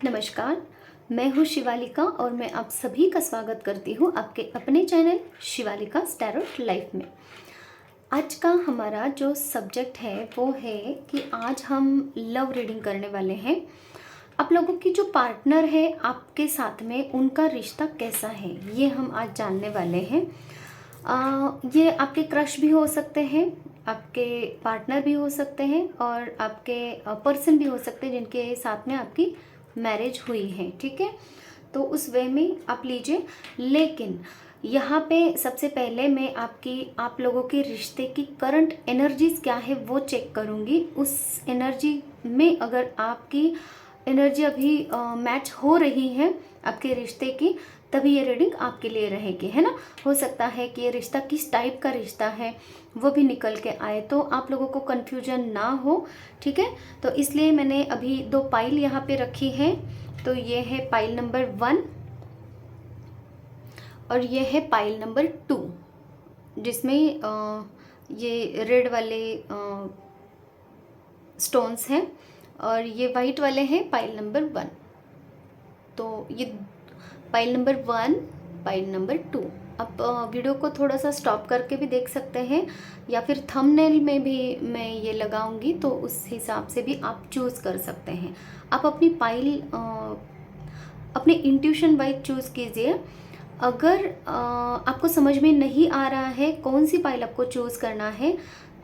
नमस्कार, मैं हूँ शिवालिका और मैं आप सभी का स्वागत करती हूँ आपके अपने चैनल शिवालिका टैरो लाइफ में। आज का हमारा जो सब्जेक्ट है वो है कि आज हम लव रीडिंग करने वाले हैं। आप लोगों की जो पार्टनर है आपके साथ में, उनका रिश्ता कैसा है ये हम आज जानने वाले हैं। ये आपके क्रश भी हो सकते हैं, आपके पार्टनर भी हो सकते हैं और आपके पर्सन भी हो सकते हैं जिनके साथ में आपकी मैरिज हुई है। ठीक है, तो उस वे में आप लीजिए। लेकिन यहाँ पे सबसे पहले मैं आप लोगों के रिश्ते की करंट एनर्जीज क्या है वो चेक करूँगी। उस एनर्जी में अगर आपकी एनर्जी अभी मैच हो रही है आपके रिश्ते की, तभी ये रीडिंग आपके लिए रहेगी, है ना। हो सकता है कि ये रिश्ता किस टाइप का रिश्ता है वो भी निकल के आए, तो आप लोगों को कन्फ्यूजन ना हो। ठीक है, तो इसलिए मैंने अभी 2 पाइल यहाँ पे रखी है। तो ये है पाइल नंबर 1 और ये है पाइल नंबर 2, जिसमें ये रेड वाले स्टोन्स हैं और ये वाइट वाले हैं पाइल नंबर 1। तो ये पाइल नंबर 1, पाइल नंबर 2। आप वीडियो को थोड़ा सा स्टॉप करके भी देख सकते हैं या फिर थंबनेल में भी मैं ये लगाऊंगी, तो उस हिसाब से भी आप चूज़ कर सकते हैं। आप अपनी पाइल अपने इंट्यूशन वाइज चूज़ कीजिए। अगर आपको समझ में नहीं आ रहा है कौन सी पाइल आपको चूज़ करना है,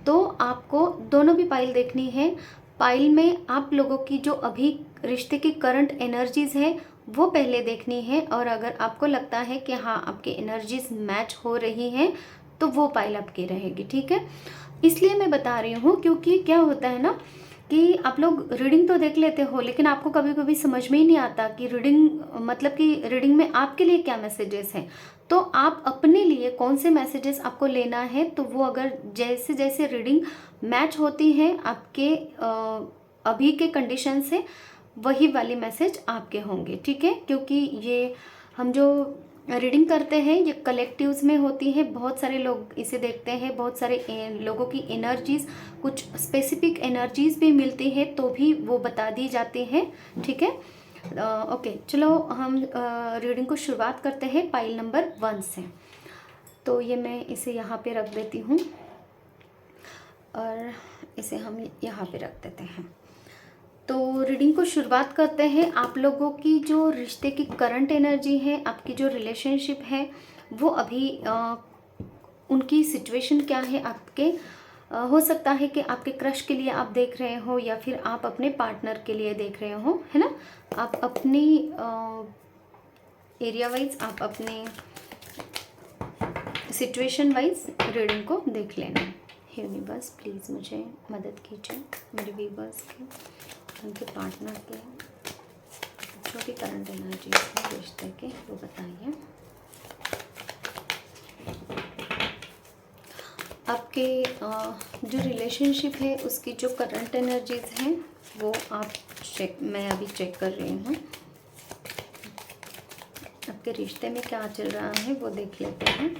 तो आपको दोनों भी पाइल देखनी है। पाइल में आप लोगों की जो अभी रिश्ते की करंट एनर्जीज है वो पहले देखनी है, और अगर आपको लगता है कि हाँ आपकी एनर्जीज मैच हो रही हैं तो वो पाइल आपकी रहेगी। ठीक है, इसलिए मैं बता रही हूँ क्योंकि क्या होता है ना कि आप लोग रीडिंग तो देख लेते हो, लेकिन आपको कभी कभी समझ में ही नहीं आता कि रीडिंग मतलब कि रीडिंग में आपके लिए क्या मैसेजेस हैं। तो आप अपने लिए कौन से मैसेजेस आपको लेना है, तो वो अगर जैसे जैसे रीडिंग मैच होती है आपके अभी के कंडीशन से, वही वाली मैसेज आपके होंगे। ठीक है, क्योंकि ये हम जो रीडिंग करते हैं ये कलेक्टिव्स में होती है। बहुत सारे लोग इसे देखते हैं, बहुत सारे लोगों की एनर्जीज, कुछ स्पेसिफिक एनर्जीज भी मिलती है तो भी वो बता दी जाती हैं। ठीक है, ओके, चलो हम रीडिंग को शुरुआत करते हैं पाइल नंबर 1 से। तो ये मैं इसे यहाँ पे रख देती हूँ और इसे हम यहाँ पे रख देते हैं। तो रीडिंग को शुरुआत करते हैं। आप लोगों की जो रिश्ते की करंट एनर्जी है, आपकी जो रिलेशनशिप है वो अभी उनकी सिचुएशन क्या है आपके। हो सकता है कि आपके क्रश के लिए आप देख रहे हो या फिर आप अपने पार्टनर के लिए देख रहे हो, है ना। आप अपनी एरिया वाइज, आप अपने सिचुएशन वाइज रीडिंग को देख लेना। यूनिवर्स प्लीज़ मुझे मदद कीजिए, मेरे व्यूअर्स की, उनके पार्टनर के जो भी करंट एनर्जी है रिश्ते के वो बताइए। आपके जो रिलेशनशिप है उसकी जो करंट एनर्जीज हैं वो मैं अभी चेक कर रही हूँ। आपके रिश्ते में क्या चल रहा है वो देख लेते हैं।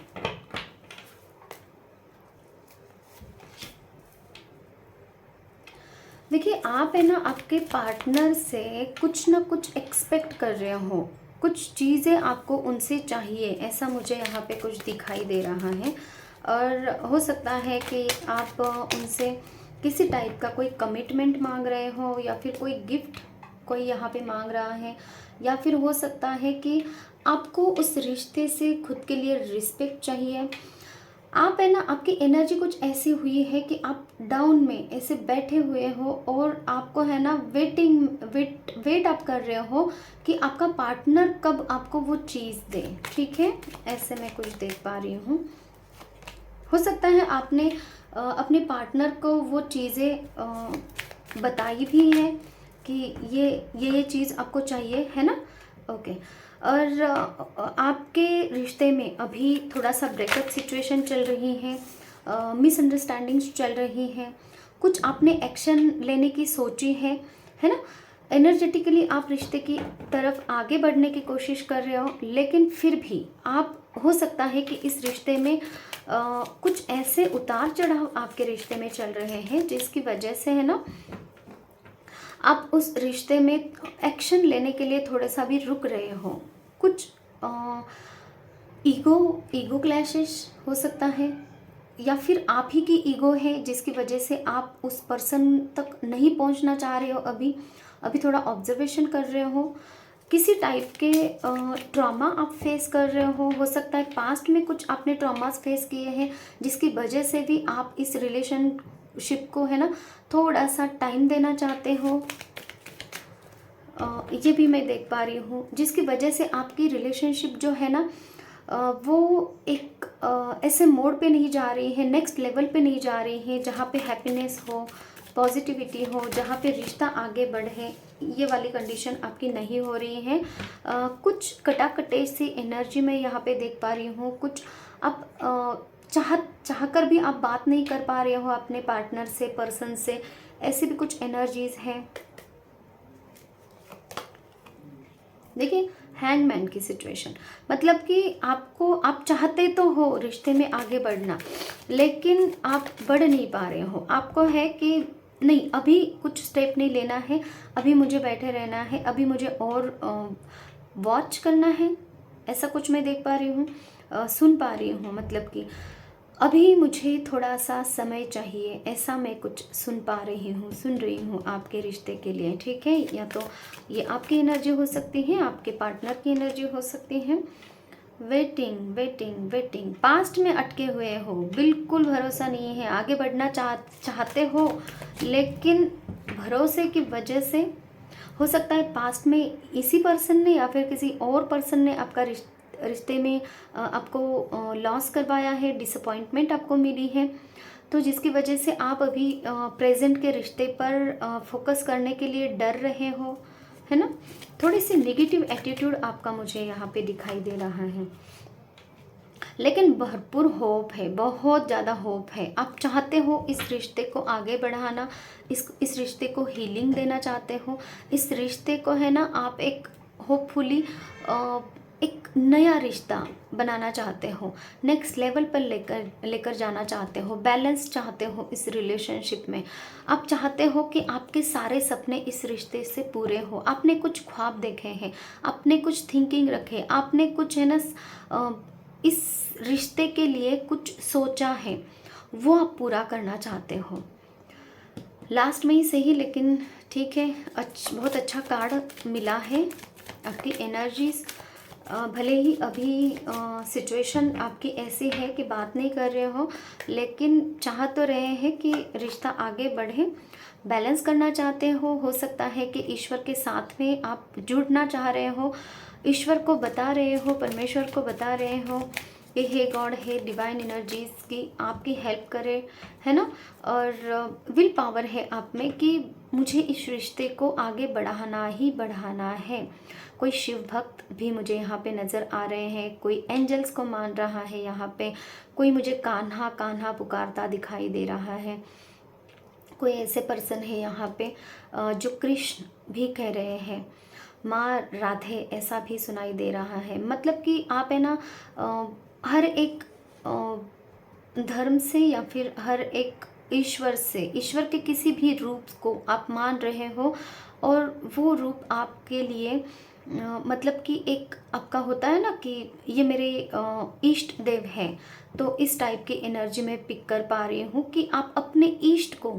देखिए, आप है ना आपके पार्टनर से कुछ ना कुछ एक्सपेक्ट कर रहे हो, कुछ चीज़ें आपको उनसे चाहिए, ऐसा मुझे यहाँ पे कुछ दिखाई दे रहा है। और हो सकता है कि आप उनसे किसी टाइप का कोई कमिटमेंट मांग रहे हो या फिर कोई गिफ्ट कोई यहाँ पे मांग रहा है, या फिर हो सकता है कि आपको उस रिश्ते से खुद के लिए रिस्पेक्ट चाहिए। आप है ना आपकी एनर्जी कुछ ऐसी हुई है कि आप डाउन में ऐसे बैठे हुए हो और आपको है ना वेट आप कर रहे हो कि आपका पार्टनर कब आपको वो चीज़ दे। ठीक है, ऐसे मैं कुछ देख पा रही हूँ। हो सकता है आपने अपने पार्टनर को वो चीज़ें बताई भी हैं कि ये चीज़ आपको चाहिए, है ना। ओके, और आपके रिश्ते में अभी थोड़ा सा ब्रेकअप सिचुएशन चल रही है, मिसअंडरस्टैंडिंग्स चल रही हैं, कुछ आपने एक्शन लेने की सोची है ना। एनर्जेटिकली आप रिश्ते की तरफ आगे बढ़ने की कोशिश कर रहे हो, लेकिन फिर भी आप हो सकता है कि इस रिश्ते में कुछ ऐसे उतार चढ़ाव आपके रिश्ते में चल रहे हैं जिसकी वजह से है ना आप उस रिश्ते में एक्शन लेने के लिए थोड़ा सा भी रुक रहे हो। कुछ ईगो ईगो क्लैशेस हो सकता है, या फिर आप ही की ईगो है जिसकी वजह से आप उस पर्सन तक नहीं पहुंचना चाह रहे हो। अभी अभी थोड़ा ऑब्जर्वेशन कर रहे हो। किसी टाइप के ट्रॉमा आप फेस कर रहे हो सकता है पास्ट में कुछ आपने ट्रॉमास फेस किए हैं जिसकी वजह से भी आप इस रिलेशनशिप को है ना थोड़ा सा टाइम देना चाहते हो। ये भी मैं देख पा रही हूँ, जिसकी वजह से आपकी रिलेशनशिप जो है ना वो एक ऐसे मोड पे नहीं जा रही है, नेक्स्ट लेवल पे नहीं जा रही है जहाँ पे हैप्पीनेस हो, पॉजिटिविटी हो, जहाँ पे रिश्ता आगे बढ़े। ये वाली कंडीशन आपकी नहीं हो रही है। कुछ कटाकटे सी एनर्जी में यहाँ पे देख पा रही हूँ। कुछ आप चाह कर भी आप बात नहीं कर पा रहे हो अपने पार्टनर से, पर्सन से, ऐसी भी कुछ एनर्जीज हैं। देखिए हैंगमैन की सिचुएशन, मतलब कि आप चाहते तो हो रिश्ते में आगे बढ़ना, लेकिन आप बढ़ नहीं पा रहे हो। आपको है कि नहीं, अभी कुछ स्टेप नहीं लेना है, अभी मुझे बैठे रहना है, अभी मुझे और वॉच करना है, ऐसा कुछ मैं देख पा रही हूँ, सुन पा रही हूँ। मतलब कि अभी मुझे थोड़ा सा समय चाहिए, ऐसा मैं कुछ सुन रही हूँ आपके रिश्ते के लिए। ठीक है, या तो ये आपकी एनर्जी हो सकती है, आपके पार्टनर की एनर्जी हो सकती है। वेटिंग वेटिंग वेटिंग, पास्ट में अटके हुए हो, बिल्कुल भरोसा नहीं है, आगे बढ़ना चाहते हो, लेकिन भरोसे की वजह से हो सकता है पास्ट में इसी पर्सन ने या फिर किसी और पर्सन ने आपका रिश्ते में आपको लॉस करवाया है, डिसअपॉइंटमेंट आपको मिली है, तो जिसकी वजह से आप अभी प्रेजेंट के रिश्ते पर फोकस करने के लिए डर रहे हो, है ना। थोड़ी सी नेगेटिव एटीट्यूड आपका मुझे यहाँ पे दिखाई दे रहा है, लेकिन भरपूर होप है, बहुत ज़्यादा होप है। आप चाहते हो इस रिश्ते को आगे बढ़ाना, इस रिश्ते को हीलिंग देना चाहते हो, इस रिश्ते को है ना आप एक होपफुली एक नया रिश्ता बनाना चाहते हो, नेक्स्ट लेवल पर लेकर जाना चाहते हो, बैलेंस चाहते हो इस रिलेशनशिप में। आप चाहते हो कि आपके सारे सपने इस रिश्ते से पूरे हो। आपने कुछ ख्वाब देखे हैं, आपने कुछ थिंकिंग रखे, आपने कुछ है ना इस रिश्ते के लिए कुछ सोचा है, वो आप पूरा करना चाहते हो। लास्ट में ही सही, लेकिन ठीक है, बहुत अच्छा कार्ड मिला है। आपकी एनर्जीज भले ही अभी सिचुएशन आपकी ऐसी है कि बात नहीं कर रहे हो, लेकिन चाह तो रहे हैं कि रिश्ता आगे बढ़े, बैलेंस करना चाहते हो सकता है कि ईश्वर के साथ में आप जुड़ना चाह रहे हो, ईश्वर को बता रहे हो, परमेश्वर को बता रहे हो कि हे गॉड, हे डिवाइन एनर्जीज की आपकी हेल्प करे, है ना। और विल पावर है आप में कि मुझे इस रिश्ते को आगे बढ़ाना ही बढ़ाना है। कोई शिव भक्त भी मुझे यहाँ पे नज़र आ रहे हैं, कोई एंजल्स को मान रहा है यहाँ पे, कोई मुझे कान्हा कान्हा पुकारता दिखाई दे रहा है। कोई ऐसे पर्सन है यहाँ पे जो कृष्ण भी कह रहे हैं, माँ राधे ऐसा भी सुनाई दे रहा है। मतलब कि आप है ना हर एक धर्म से या फिर हर एक ईश्वर से, ईश्वर के किसी भी रूप को आप मान रहे हो, और वो रूप आपके लिए मतलब कि एक आपका होता है ना कि ये मेरे इष्ट देव हैं, तो इस टाइप की एनर्जी में पिक कर पा रही हूँ कि आप अपने इष्ट को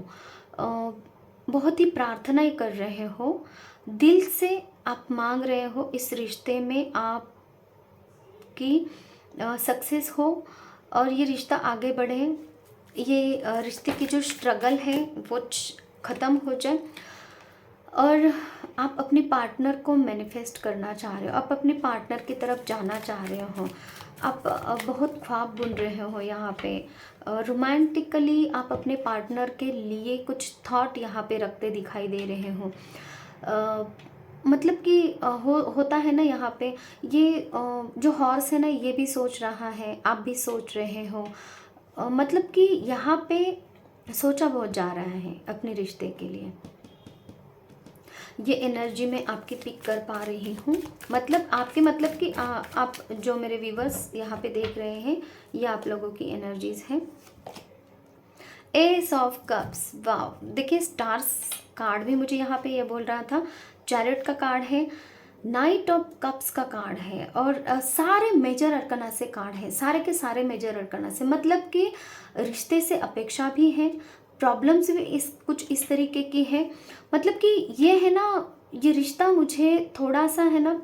बहुत ही प्रार्थनाएं कर रहे हो, दिल से आप मांग रहे हो इस रिश्ते में आपकी सक्सेस हो और ये रिश्ता आगे बढ़े, ये रिश्ते की जो स्ट्रगल है वो ख़त्म हो जाए, और आप अपने पार्टनर को मैनिफेस्ट करना चाह रहे हो, आप अपने पार्टनर की तरफ जाना चाह रहे हो, आप बहुत ख्वाब बुन रहे हो यहाँ पे। रोमांटिकली आप अपने पार्टनर के लिए कुछ थॉट यहाँ पे रखते दिखाई दे रहे हो। मतलब कि होता है ना यहाँ पे, ये जो हॉर्स है ना ये भी सोच रहा है, आप भी सोच रहे हो। मतलब कि यहाँ पे सोचा बहुत जा रहा है अपने रिश्ते के लिए। ये एनर्जी में आपकी पिक कर पा रही हूँ, मतलब आपके, मतलब कि आप जो मेरे व्यूवर्स यहाँ पे देख रहे हैं, ये आप लोगों की एनर्जीज हैं। एस ऑफ कप्स, वाव, देखिए स्टार्स कार्ड भी मुझे यहाँ पे ये बोल रहा था, चैरियट का कार्ड है, नाइट ऑफ कप्स का कार्ड है, और सारे मेजर अरकना से कार्ड है, सारे के सारे मेजर अरकना से। मतलब कि रिश्ते से अपेक्षा भी है, प्रॉब्लम्स भी कुछ इस तरीके की है। मतलब कि ये है ना, ये रिश्ता मुझे थोड़ा सा है ना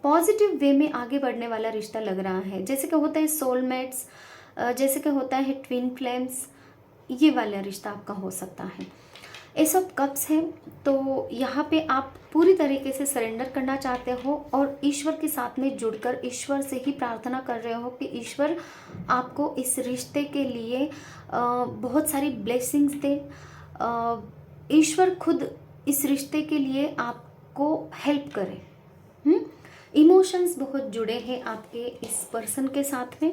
पॉजिटिव वे में आगे बढ़ने वाला रिश्ता लग रहा है। जैसे कि होता है सोलमेट्स, जैसे कि होता है ट्विन फ्लेम्स, ये वाला रिश्ता आपका हो सकता है। एस ऑफ कप्स है, तो यहाँ पे आप पूरी तरीके से सरेंडर करना चाहते हो और ईश्वर के साथ में जुड़कर ईश्वर से ही प्रार्थना कर रहे हो कि ईश्वर आपको इस रिश्ते के लिए बहुत सारी ब्लेसिंग्स दे। ईश्वर खुद इस रिश्ते के लिए आपको हेल्प करे। इमोशंस बहुत जुड़े हैं आपके इस पर्सन के साथ में।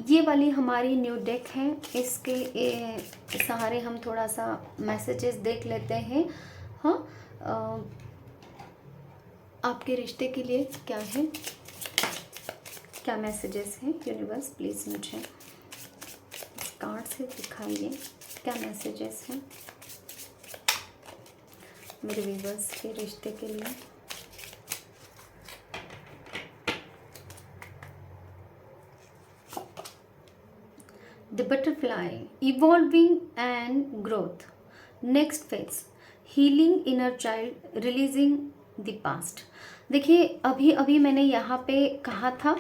ये वाली हमारी न्यू डेक है, इसके सहारे हम थोड़ा सा मैसेजेस देख लेते हैं। हाँ, आपके रिश्ते के लिए क्या है, क्या मैसेजेस हैं यूनिवर्स, प्लीज़ मुझे कार्ड से दिखाइए क्या मैसेजेस हैं मेरे व्यूअर्स के रिश्ते के लिए। The butterfly, evolving and growth, next phase, healing inner child, releasing the past। देखिए अभी अभी मैंने यहाँ पे कहा था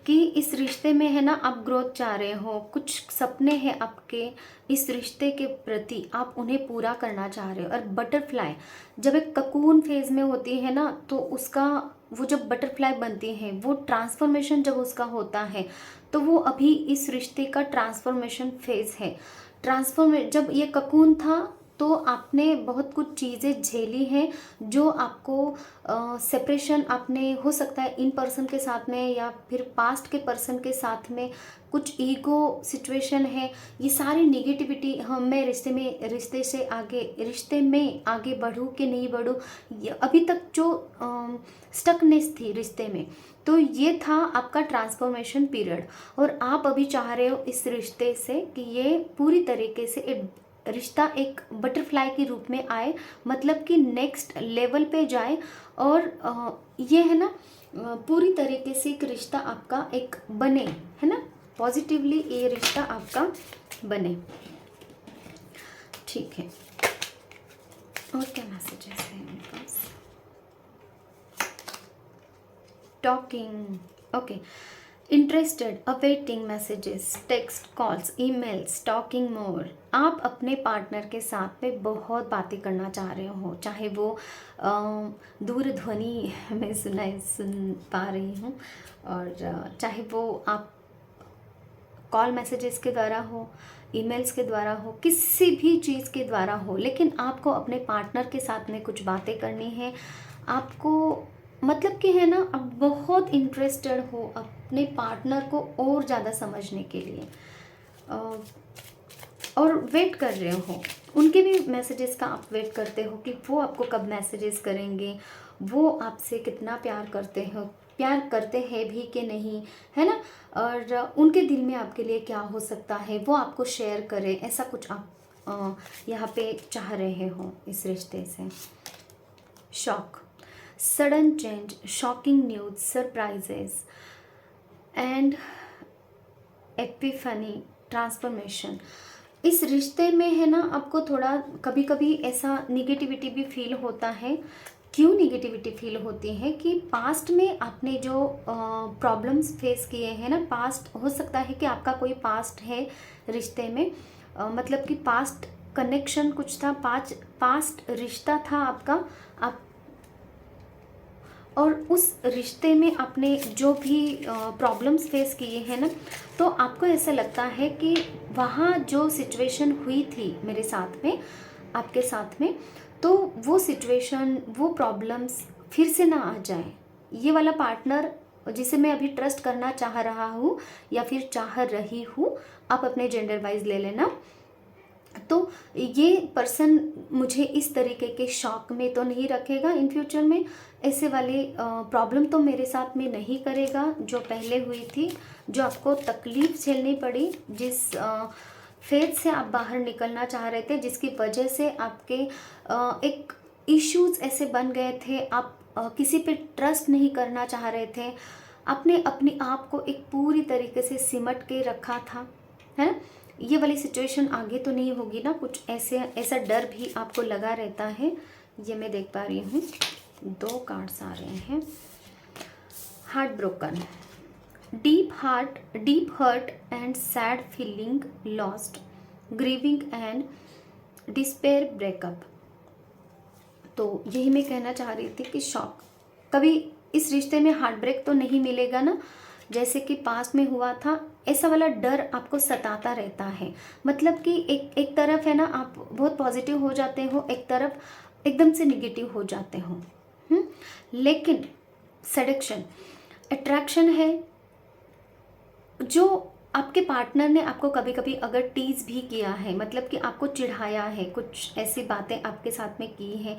कि इस रिश्ते में है ना आप ग्रोथ चाह रहे हो, कुछ सपने हैं आपके इस रिश्ते के प्रति, आप उन्हें पूरा करना चाह रहे हो। और बटरफ्लाई जब एक ककून फेज में होती है ना, तो उसका वो जब बटरफ्लाई बनती है, वो ट्रांसफॉर्मेशन जब उसका होता है, तो वो अभी इस रिश्ते का ट्रांसफॉर्मेशन फेज है। जब ये ककून था तो आपने बहुत कुछ चीज़ें झेली हैं, जो आपको सेपरेशन आपने हो सकता है इन पर्सन के साथ में या फिर पास्ट के पर्सन के साथ में कुछ ईगो सिचुएशन है। ये सारी निगेटिविटी, हम मैं रिश्ते में आगे बढ़ूँ कि नहीं बढ़ूँ, अभी तक जो स्टकनेस थी रिश्ते में, तो ये था आपका ट्रांसफॉर्मेशन पीरियड। और आप अभी चाह रहे हो इस रिश्ते से कि ये पूरी तरीके से रिश्ता एक बटरफ्लाई के रूप में आए, मतलब कि नेक्स्ट लेवल पे जाए। और ये है ना पूरी तरीके से एक रिश्ता आपका एक बने, है ना, पॉजिटिवली ये रिश्ता आपका बने। ठीक है, और क्या मैसेजेस हैं मेरे पास? Talking, okay, interested, awaiting messages, text, calls, emails, talking more. आप अपने पार्टनर के साथ में बहुत बातें करना चाह रहे हो, चाहे वो दूर ध्वनि में सुन पा रही हूँ, और चाहे वो आप कॉल मैसेजेस के द्वारा हो, ईमेल्स के द्वारा हो, किसी भी चीज़ के द्वारा हो, लेकिन आपको अपने पार्टनर के साथ में कुछ बातें करनी है। आपको मतलब कि है ना, आप बहुत इंटरेस्टेड हो अपने पार्टनर को और ज़्यादा समझने के लिए, और वेट कर रहे हो उनके भी मैसेजेस का। आप वेट करते हो कि वो आपको कब मैसेजेस करेंगे, वो आपसे कितना प्यार करते हैं भी कि नहीं, है ना, और उनके दिल में आपके लिए क्या हो सकता है वो आपको शेयर करें, ऐसा कुछ आप यहाँ पे चाह रहे हो इस रिश्ते से। Shock, sudden change, shocking news, surprises and Epiphany, transformation. इस रिश्ते में है ना आपको थोड़ा कभी कभी ऐसा निगेटिविटी भी फील होता है। क्यों निगेटिविटी फील होती है कि पास्ट में आपने जो प्रॉब्लम्स फेस किए हैं ना, पास्ट हो सकता है कि आपका कोई पास्ट है रिश्ते में, मतलब कि पास्ट कनेक्शन कुछ था, पास्ट रिश्ता था आपका, आप और उस रिश्ते में आपने जो भी प्रॉब्लम्स फेस किए हैं ना, तो आपको ऐसा लगता है कि वहाँ जो सिचुएशन हुई थी मेरे साथ में, आपके साथ में, तो वो सिचुएशन, वो प्रॉब्लम्स फिर से ना आ जाए। ये वाला पार्टनर जिसे मैं अभी ट्रस्ट करना चाह रहा हूँ या फिर चाह रही हूँ, आप अपने जेंडर वाइज ले लेना, तो ये पर्सन मुझे इस तरीके के शॉक में तो नहीं रखेगा इन फ्यूचर में, ऐसे वाले प्रॉब्लम तो मेरे साथ में नहीं करेगा जो पहले हुई थी, जो आपको तकलीफ झेलनी पड़ी, जिस फेथ से आप बाहर निकलना चाह रहे थे, जिसकी वजह से आपके एक इश्यूज ऐसे बन गए थे, आप किसी पे ट्रस्ट नहीं करना चाह रहे थे, आपने अपने आप को एक पूरी तरीके से सिमट के रखा था, है ना। ये वाली सिचुएशन आगे तो नहीं होगी ना, कुछ ऐसा डर भी आपको लगा रहता है। ये मैं देख पा रही हूँ, 2 कार्ड्स आ रहे हैं। Heart broken, deep hurt and sad feeling, lost, grieving and despair, breakup. तो यही मैं कहना चाह रही थी कि शॉक, कभी इस रिश्ते में हार्ट ब्रेक तो नहीं मिलेगा ना, जैसे कि पास्ट में हुआ था। ऐसा वाला डर आपको सताता रहता है, मतलब कि एक तरफ है ना आप बहुत पॉजिटिव हो जाते हो, एक तरफ एकदम से निगेटिव हो जाते हो। लेकिन सेडक्शन, अट्रैक्शन है, जो आपके पार्टनर ने आपको कभी कभी अगर टीज भी किया है, मतलब कि आपको चिढ़ाया है, कुछ ऐसी बातें आपके साथ में की हैं,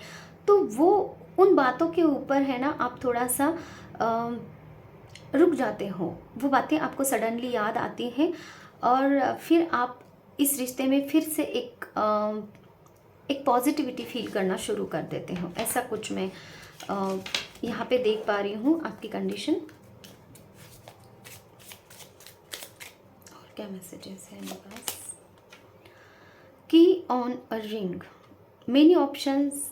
तो वो उन बातों के ऊपर है ना आप थोड़ा सा रुक जाते हो, वो बातें आपको सडनली याद आती हैं और फिर आप इस रिश्ते में फिर से एक पॉजिटिविटी फील करना शुरू कर देते हो। ऐसा कुछ मैं यहाँ पे देख पा रही हूँ आपकी कंडीशन। और क्या मैसेजेस है मेरे पास? की on a ring, many options,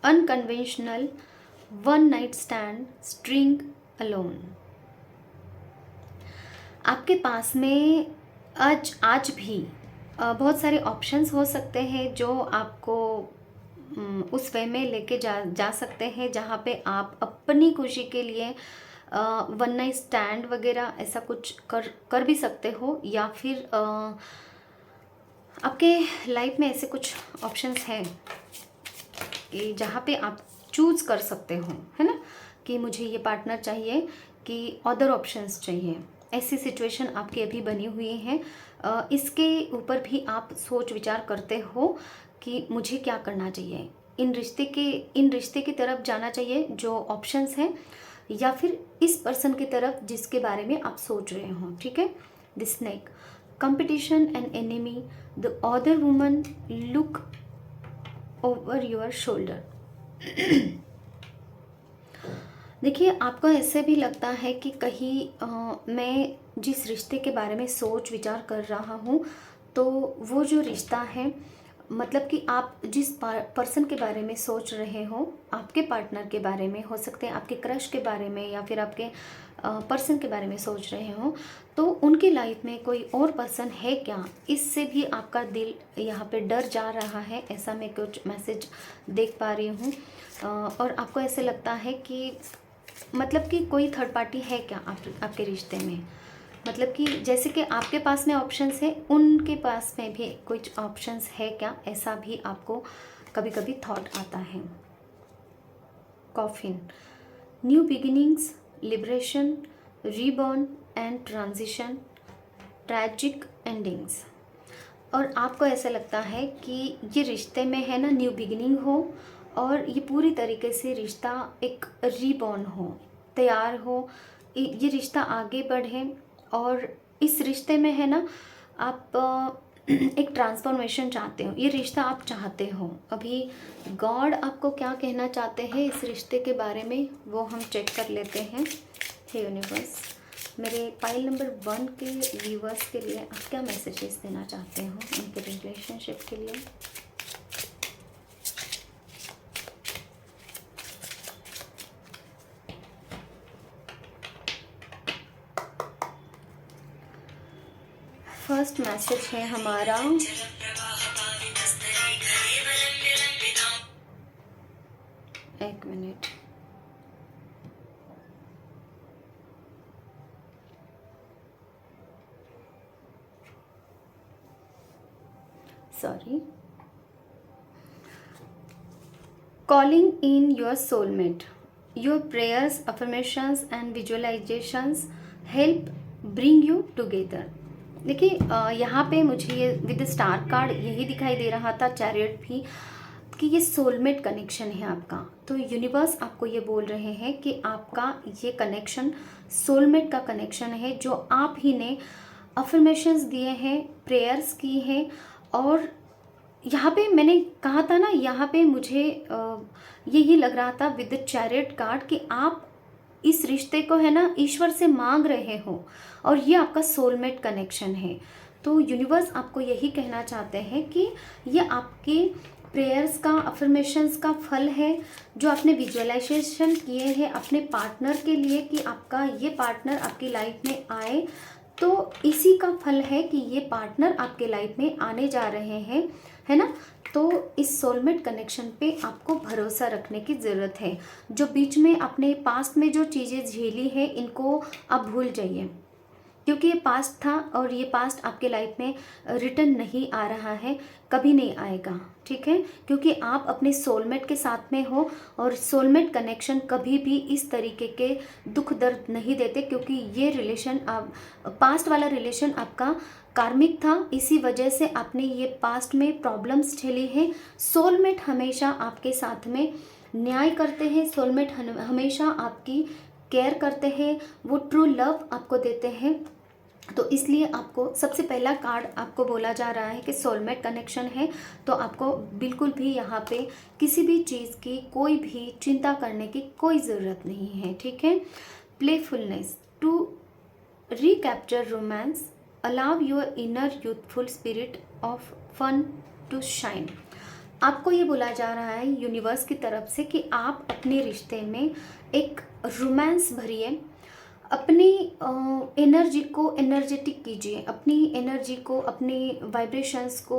unconventional, one night stand, string alone. आपके पास में आज भी बहुत सारे ऑप्शंस हो सकते हैं जो आपको उस वे में लेके जा सकते हैं जहाँ पे आप अपनी खुशी के लिए वन नाइट स्टैंड वगैरह ऐसा कुछ कर भी सकते हो, या फिर आपके लाइफ में ऐसे कुछ ऑप्शंस हैं कि जहाँ पे आप चूज़ कर सकते हो, है ना, कि मुझे ये पार्टनर चाहिए कि अदर ऑप्शंस चाहिए। ऐसी सिचुएशन आपकी अभी बनी हुई है। इसके ऊपर भी आप सोच विचार करते हो कि मुझे क्या करना चाहिए, इन रिश्ते की तरफ जाना चाहिए जो ऑप्शंस हैं, या फिर इस पर्सन की तरफ जिसके बारे में आप सोच रहे हो। ठीक है। The snake, competition and enemy, the other woman look over your shoulder. देखिए, आपको ऐसे भी लगता है कि कहीं मैं जिस रिश्ते के बारे में सोच विचार कर रहा हूँ, तो वो जो रिश्ता है, मतलब कि आप जिस पर्सन के बारे में सोच रहे हो, आपके पार्टनर के बारे में हो सकते हैं, आपके क्रश के बारे में, या फिर आपके पर्सन के बारे में सोच रहे हो, तो उनकी लाइफ में कोई और पर्सन है क्या, इससे भी आपका दिल यहाँ पे डर जा रहा है। ऐसा मैं कुछ मैसेज देख पा रही हूँ। और आपको ऐसे लगता है कि मतलब कि कोई थर्ड पार्टी है क्या आपके रिश्ते में, मतलब कि जैसे कि आपके पास में ऑप्शंस है, उनके पास में भी कुछ ऑप्शंस है क्या, ऐसा भी आपको कभी कभी थॉट आता है। Coffin, new beginnings, liberation, reborn and transition, tragic endings. और आपको ऐसा लगता है कि ये रिश्ते में है ना न्यू बिगिनिंग हो, और ये पूरी तरीके से रिश्ता एक रीबॉर्न हो, तैयार हो, ये रिश्ता आगे बढ़े। और इस रिश्ते में है ना आप एक ट्रांसफॉर्मेशन चाहते हो, ये रिश्ता आप चाहते हो। अभी गॉड आपको क्या कहना चाहते हैं इस रिश्ते के बारे में, वो हम चेक कर लेते हैं। हे यूनिवर्स, मेरे पाइल नंबर 1 के व्यूवर्स के लिए आप क्या मैसेजेस देना चाहते हो उनके रिलेशनशिप के लिए? फर्स्ट मैसेज है हमारा, एक minute, sorry. Calling in your soulmate, your prayers, affirmations and visualisations help bring you together. देखिए, यहाँ पे मुझे ये विद स्टार कार्ड यही दिखाई दे रहा था, चैरियट भी, कि ये सोलमेट कनेक्शन है आपका। तो यूनिवर्स आपको ये बोल रहे हैं कि आपका ये कनेक्शन सोलमेट का कनेक्शन है, जो आप ही ने अफर्मेशंस दिए हैं, प्रेयर्स की हैं। और यहाँ पे मैंने कहा था ना, यहाँ पे मुझे यही लग रहा था विद द चैरियट कार्ड कि आप इस रिश्ते को है ना ईश्वर से मांग रहे हो, और ये आपका सोलमेट कनेक्शन है। तो यूनिवर्स आपको यही कहना चाहते हैं कि ये आपके प्रेयर्स का, अफर्मेशंस का फल है, जो आपने विजुअलाइजेशन किए हैं अपने पार्टनर के लिए कि आपका ये पार्टनर आपकी लाइफ में आए। तो इसी का फल है कि ये पार्टनर आपके लाइफ में आने जा रहे हैं, है ना। तो इस सोलमेट कनेक्शन पे आपको भरोसा रखने की ज़रूरत है। जो बीच में अपने पास्ट में जो चीज़ें झेली है, इनको आप भूल जाइए, क्योंकि ये पास्ट था और ये पास्ट आपके लाइफ में रिटर्न नहीं आ रहा है, कभी नहीं आएगा, ठीक है। क्योंकि आप अपने सोलमेट के साथ में हो, और सोलमेट कनेक्शन कभी भी इस तरीके के दुख दर्द नहीं देते, क्योंकि ये रिलेशन आप पास्ट वाला रिलेशन आपका कार्मिक था, इसी वजह से आपने ये पास्ट में प्रॉब्लम्स झेली हैं। सोलमेट हमेशा आपके साथ में न्याय करते हैं, सोलमेट हमेशा आपकी केयर करते हैं, वो ट्रू लव आपको देते हैं। तो इसलिए आपको सबसे पहला कार्ड आपको बोला जा रहा है कि सोलमेट कनेक्शन है। तो आपको बिल्कुल भी यहाँ पे किसी भी चीज़ की कोई भी चिंता करने की कोई ज़रूरत नहीं है, ठीक है। Playfulness to recapture romance, allow your inner youthful spirit of fun to shine. आपको ये बोला जा रहा है यूनिवर्स की तरफ से कि आप अपने रिश्ते में एक रोमांस भरिए, अपनी एनर्जी को एनर्जेटिक कीजिए, अपनी एनर्जी को, अपनी वाइब्रेशंस को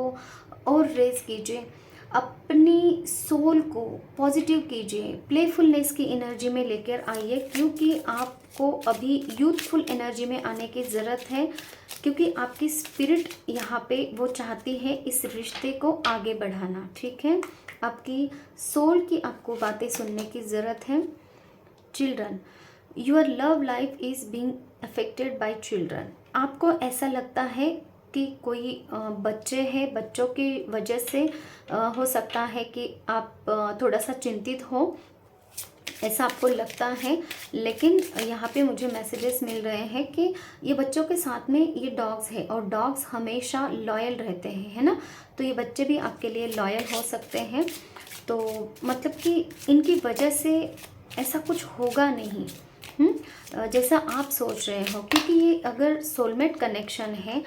और रेज कीजिए, अपनी सोल को पॉजिटिव कीजिए, प्लेफुलनेस की एनर्जी में लेकर आइए, क्योंकि आपको अभी यूथफुल एनर्जी में आने की ज़रूरत है। क्योंकि आपकी स्पिरिट यहाँ पे वो चाहती है इस रिश्ते को आगे बढ़ाना, ठीक है। आपकी सोल की आपको बातें सुनने की ज़रूरत है। Children, your love life is being affected by children. आपको ऐसा लगता है कि कोई बच्चे हैं, बच्चों की वजह से हो सकता है कि आप थोड़ा सा चिंतित हो, ऐसा आपको लगता है। लेकिन यहाँ पे मुझे मैसेजेस मिल रहे हैं कि ये बच्चों के साथ में ये डॉग्स है, और डॉग्स हमेशा लॉयल रहते हैं, है ना। तो ये बच्चे भी आपके लिए लॉयल हो सकते हैं। तो मतलब कि इनकी वजह से ऐसा कुछ होगा नहीं जैसा आप सोच रहे हो, क्योंकि ये अगर सोलमेट कनेक्शन है,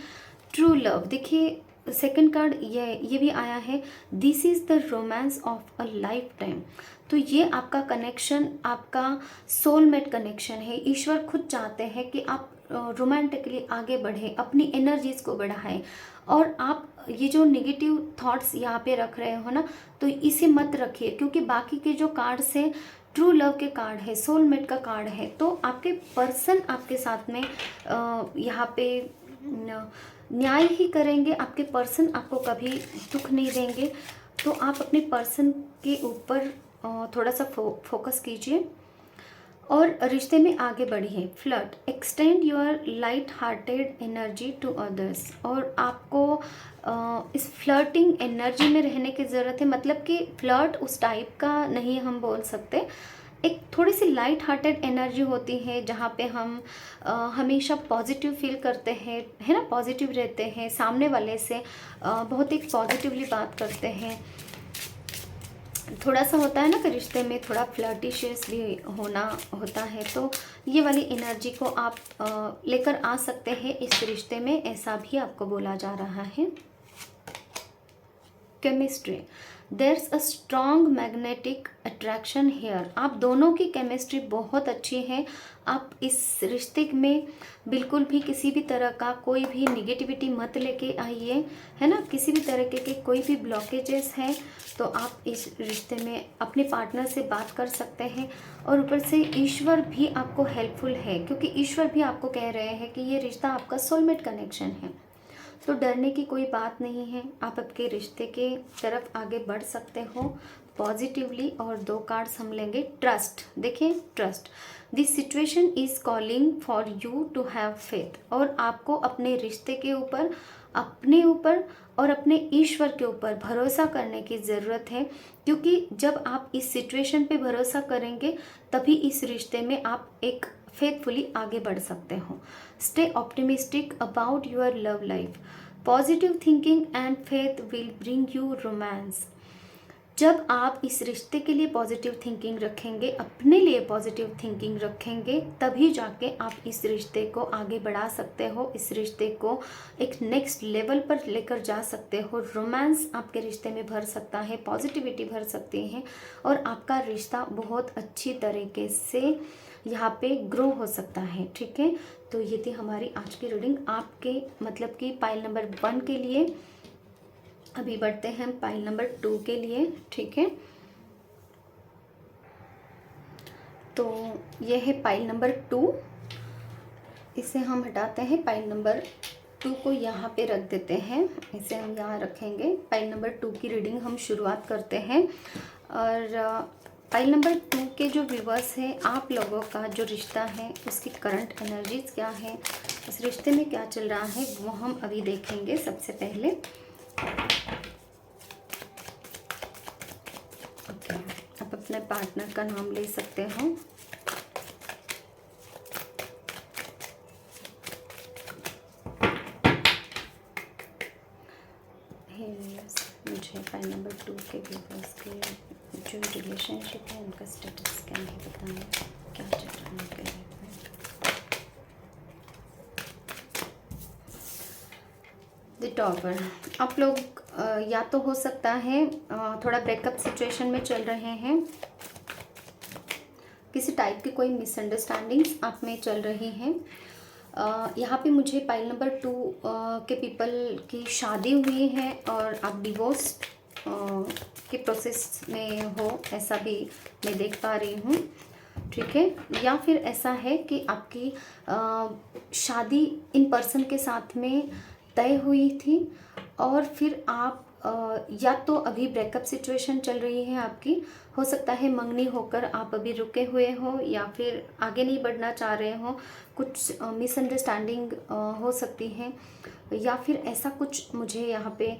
ट्रू लव, देखिए सेकंड कार्ड ये भी आया है, this is the romance of a life time. तो ये आपका कनेक्शन, आपका सोलमेट कनेक्शन है। ईश्वर खुद चाहते हैं कि आप रोमांटिकली आगे बढ़ें, अपनी एनर्जीज़ को बढ़ाएं, और आप ये जो नेगेटिव थॉट्स यहाँ पे रख रहे हो ना, तो इसे मत रखिए, क्योंकि बाकी के जो कार्ड्स हैं ट्रू लव के कार्ड है, सोलमेट का कार्ड है। तो आपके पर्सन आपके साथ में यहाँ पे न्याय ही करेंगे, आपके पर्सन आपको कभी दुख नहीं देंगे। तो आप अपने पर्सन के ऊपर थोड़ा सा फोकस कीजिए और रिश्ते में आगे बढ़िए। Flirt, extend your light hearted energy to others. और आपको इस फ्लर्टिंग एनर्जी में रहने की ज़रूरत है। मतलब कि फ्लर्ट उस टाइप का नहीं हम बोल सकते, एक थोड़ी सी लाइट हार्टेड एनर्जी होती है, जहाँ पे हम हमेशा पॉजिटिव फील करते हैं, है ना, पॉजिटिव रहते हैं, सामने वाले से बहुत एक पॉजिटिवली बात करते हैं। थोड़ा सा होता है ना कि रिश्ते में थोड़ा फ्लर्टिशियस भी होना होता है। तो ये वाली एनर्जी को आप लेकर आ सकते हैं इस रिश्ते में, ऐसा भी आपको बोला जा रहा है। Chemistry, there's a strong magnetic attraction here. आप दोनों की केमिस्ट्री बहुत अच्छी है। आप इस रिश्ते में बिल्कुल भी किसी भी तरह का कोई भी निगेटिविटी मत लेके आइए, है ना। किसी भी तरह के कोई भी ब्लॉकेजेस हैं तो आप इस रिश्ते में अपने पार्टनर से बात कर सकते हैं। और ऊपर से ईश्वर भी आपको हेल्पफुल है, क्योंकि ईश्वर भी आपको कह रहे हैं कि ये रिश्ता आपका सोलमेट कनेक्शन है। तो डरने की कोई बात नहीं है, आप आपके रिश्ते के तरफ आगे बढ़ सकते हो पॉजिटिवली। और दो कार्ड्स हम लेंगे। ट्रस्ट, देखिए trust, this situation is calling for you to have faith. और आपको अपने रिश्ते के ऊपर अपने ऊपर और अपने ईश्वर के ऊपर भरोसा करने की ज़रूरत है, क्योंकि जब आप इस सिचुएशन पे भरोसा करेंगे तभी इस रिश्ते में आप एक फेथफुली आगे बढ़ सकते हो। Stay optimistic about your love life. Positive thinking and faith will bring you romance. जब आप इस रिश्ते के लिए पॉजिटिव थिंकिंग रखेंगे, अपने लिए पॉजिटिव थिंकिंग रखेंगे, तभी जाके आप इस रिश्ते को आगे बढ़ा सकते हो, इस रिश्ते को एक नेक्स्ट लेवल पर लेकर जा सकते हो। रोमांस आपके रिश्ते में भर सकता है, पॉजिटिविटी भर सकती है और आपका रिश्ता बहुत अच्छी तरीके से यहाँ पे ग्रो हो सकता है। ठीक है, तो ये थी हमारी आज की रीडिंग आपके मतलब कि पाइल नंबर 1 के लिए। अभी बढ़ते हैं पाइल नंबर 2 के लिए। ठीक है, तो ये है पाइल नंबर 2। इसे हम हटाते हैं, पाइल नंबर 2 को यहाँ पे रख देते हैं, इसे हम यहाँ रखेंगे। पाइल नंबर 2 की रीडिंग हम शुरुआत करते हैं। और पाइल नंबर 2 के जो व्यूवर्स हैं, आप लोगों का जो रिश्ता है उसकी करंट एनर्जीज क्या है, उस रिश्ते में क्या चल रहा है, वो हम अभी देखेंगे। सबसे पहले ओके, आप अपने पार्टनर का नाम ले सकते हो। मुझे पाइल नंबर 2 के व्यूवर्स के जो रिलेशनशिप है उनका स्टेटस क्या है बताना, क्या चल रहा है उनके लाइफ में। The topper. आप लोग या तो हो सकता है थोड़ा ब्रेकअप सिचुएशन में चल रहे हैं, किसी टाइप की कोई मिसअंडरस्टैंडिंग्स आप में चल रही हैं। यहाँ पे मुझे पाइल नंबर 2 के पीपल की शादी हुई है और आप डिवोर्स के प्रोसेस में हो, ऐसा भी मैं देख पा रही हूँ। ठीक है, या फिर ऐसा है कि आपकी शादी इन पर्सन के साथ में तय हुई थी और फिर आप या तो अभी ब्रेकअप सिचुएशन चल रही है आपकी, हो सकता है मंगनी होकर आप अभी रुके हुए हो या फिर आगे नहीं बढ़ना चाह रहे हो, कुछ मिसअंडरस्टैंडिंग हो सकती है, या फिर ऐसा कुछ मुझे यहाँ पे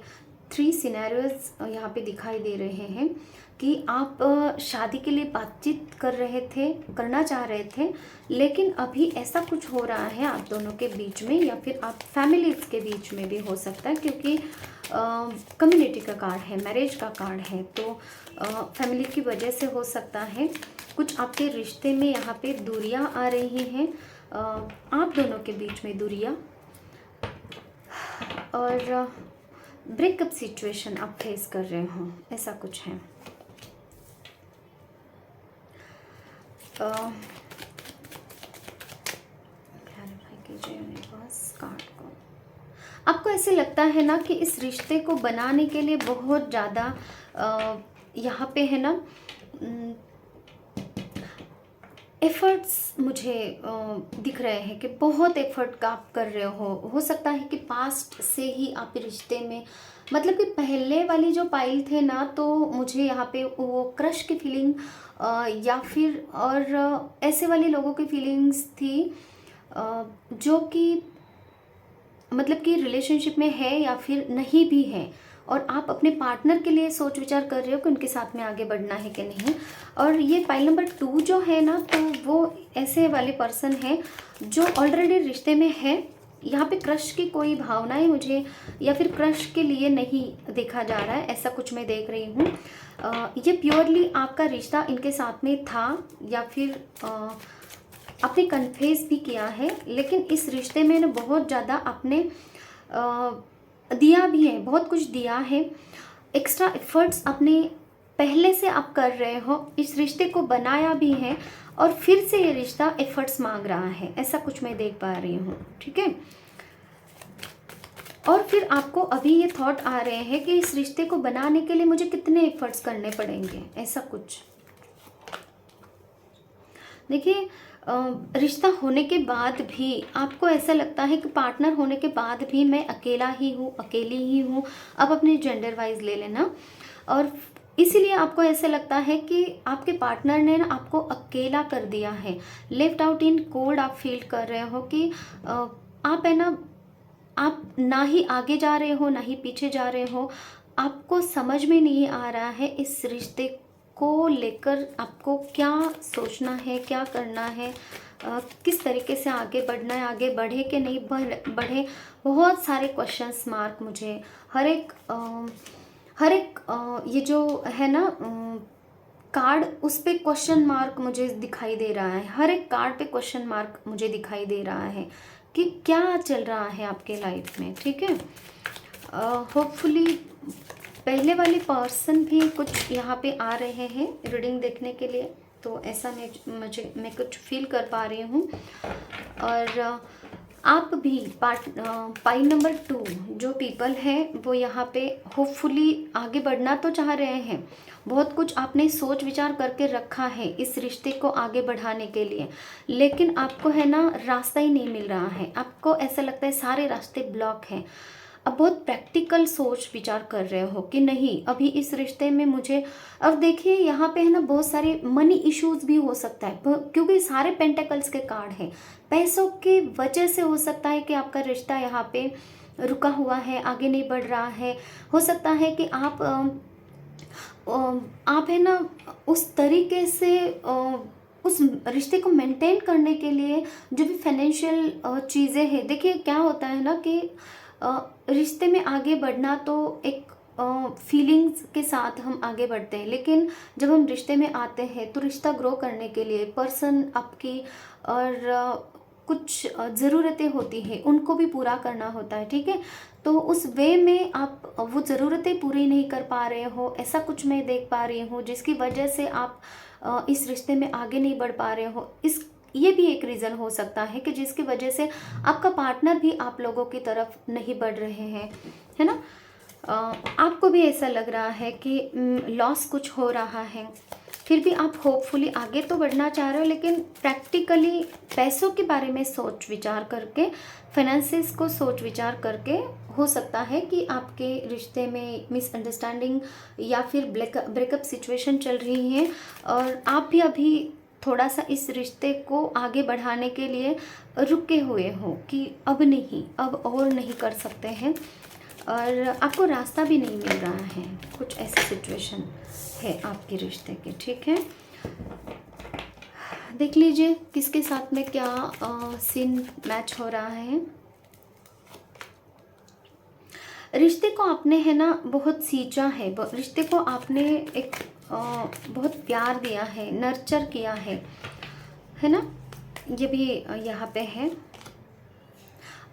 3 सिनेरियोज यहाँ पे दिखाई दे रहे हैं कि आप शादी के लिए बातचीत कर रहे थे, करना चाह रहे थे, लेकिन अभी ऐसा कुछ हो रहा है आप दोनों के बीच में, या फिर आप फैमिलीज के बीच में भी हो सकता है, क्योंकि कम्युनिटी का कार्ड है, मैरिज का कार्ड है, तो फैमिली की वजह से हो सकता है कुछ आपके रिश्ते में यहाँ पे दूरियां आ रही हैं, आप दोनों के बीच में दूरियां, और ब्रेकअप सिचुएशन आप फेस कर रहे हो, ऐसा कुछ है। क्लैरिफाई कीजिए यूनिवर्स कार्ड को। आपको ऐसे लगता है ना कि इस रिश्ते को बनाने के लिए बहुत ज़्यादा यहाँ पे है ना एफ़र्ट्स मुझे दिख रहे हैं कि बहुत एफ़र्ट का आप कर रहे हो सकता है कि पास्ट से ही आप रिश्ते में, मतलब कि पहले वाली जो पाइल थे ना, तो मुझे यहाँ पे वो क्रश की फीलिंग या फिर और ऐसे वाले लोगों की फीलिंग्स थी जो कि मतलब कि रिलेशनशिप में है या फिर नहीं भी है, और आप अपने पार्टनर के लिए सोच विचार कर रहे हो कि उनके साथ में आगे बढ़ना है कि नहीं। और ये पाइल नंबर 2 जो है ना, तो वो ऐसे वाले पर्सन है जो ऑलरेडी रिश्ते में है। यहाँ पे क्रश की कोई भावनाएं मुझे या फिर क्रश के लिए नहीं देखा जा रहा है, ऐसा कुछ मैं देख रही हूँ। ये प्योरली आपका रिश्ता इनके साथ में था, या फिर आपने कन्फेस भी किया है, लेकिन इस रिश्ते में ना बहुत ज़्यादा आपने दिया भी है, बहुत कुछ दिया है, एक्स्ट्रा एफर्ट्स अपने पहले से आप कर रहे हो, इस रिश्ते को बनाया भी है और फिर से ये रिश्ता एफर्ट्स मांग रहा है, ऐसा कुछ मैं देख पा रही हूँ। ठीक है, और फिर आपको अभी ये थॉट आ रहे हैं कि इस रिश्ते को बनाने के लिए मुझे कितने एफर्ट्स करने पड़ेंगे, ऐसा कुछ। देखिए, रिश्ता होने के बाद भी आपको ऐसा लगता है कि पार्टनर होने के बाद भी मैं अकेला ही हूँ, अकेली ही हूँ, अब अपने जेंडर वाइज ले लेना, और इसीलिए आपको ऐसा लगता है कि आपके पार्टनर ने ना आपको अकेला कर दिया है, लेफ्ट आउट इन कोल्ड आप फील कर रहे हो कि आप है ना आप ना ही आगे जा रहे हो ना ही पीछे जा रहे हो, आपको समझ में नहीं आ रहा है इस रिश्ते को लेकर आपको क्या सोचना है, क्या करना है, किस तरीके से आगे बढ़ना है, आगे बढ़े कि नहीं बढ़े। बहुत सारे क्वेश्चंस मार्क मुझे हर एक ये जो है ना कार्ड, उस पे क्वेश्चन मार्क मुझे दिखाई दे रहा है। हर एक कार्ड पे क्वेश्चन मार्क मुझे दिखाई दे रहा है कि क्या चल रहा है आपके लाइफ में। ठीक है, होपफुली पहले वाले पर्सन भी कुछ यहाँ पे आ रहे हैं रीडिंग देखने के लिए, तो ऐसा मैं कुछ फील कर पा रही हूँ। और आप भी पाई नंबर 2 जो पीपल हैं वो यहाँ पे होपफुली आगे बढ़ना तो चाह रहे हैं। बहुत कुछ आपने सोच विचार करके रखा है इस रिश्ते को आगे बढ़ाने के लिए, लेकिन आपको है ना रास्ता ही नहीं मिल रहा है। आपको ऐसा लगता है सारे रास्ते ब्लॉक हैं। अब बहुत प्रैक्टिकल सोच विचार कर रहे हो कि नहीं, अभी इस रिश्ते में मुझे, अब देखिए यहाँ पे है ना बहुत सारे मनी इश्यूज भी हो सकता है, क्योंकि सारे पेंटेकल्स के कार्ड हैं। पैसों की वजह से हो सकता है कि आपका रिश्ता यहाँ पे रुका हुआ है, आगे नहीं बढ़ रहा है। हो सकता है कि आप है ना उस तरीके से उस रिश्ते को मेंटेन करने के लिए जो भी फाइनेंशियल चीज़ें हैं, देखिए क्या होता है ना कि रिश्ते में आगे बढ़ना तो एक फीलिंग्स के साथ हम आगे बढ़ते हैं, लेकिन जब हम रिश्ते में आते हैं तो रिश्ता ग्रो करने के लिए पर्सन आपकी और कुछ ज़रूरतें होती हैं, उनको भी पूरा करना होता है। ठीक है, तो उस वे में आप वो ज़रूरतें पूरी नहीं कर पा रहे हो, ऐसा कुछ मैं देख पा रही हूँ, जिसकी वजह से आप इस रिश्ते में आगे नहीं बढ़ पा रहे हो। ये भी एक रीज़न हो सकता है कि जिसकी वजह से आपका पार्टनर भी आप लोगों की तरफ नहीं बढ़ रहे हैं, है ना। आपको भी ऐसा लग रहा है कि लॉस कुछ हो रहा है, फिर भी आप होपफुली आगे तो बढ़ना चाह रहे हो, लेकिन प्रैक्टिकली पैसों के बारे में सोच विचार करके, फाइनेंसिस को सोच विचार करके हो सकता है कि आपके रिश्ते में मिसअंडरस्टैंडिंग या फिर ब्रेकअप सिचुएशन चल रही है, और आप भी अभी थोड़ा सा इस रिश्ते को आगे बढ़ाने के लिए रुके हुए हो कि अब नहीं, अब और नहीं कर सकते हैं, और आपको रास्ता भी नहीं मिल रहा है। कुछ ऐसी सिचुएशन है आपके रिश्ते के। ठीक है, देख लीजिए किसके साथ में क्या सीन मैच हो रहा है। रिश्ते को आपने है ना बहुत सींचा है, रिश्ते को आपने एक बहुत प्यार दिया है, नर्चर किया है ना, ये भी यहाँ पे है।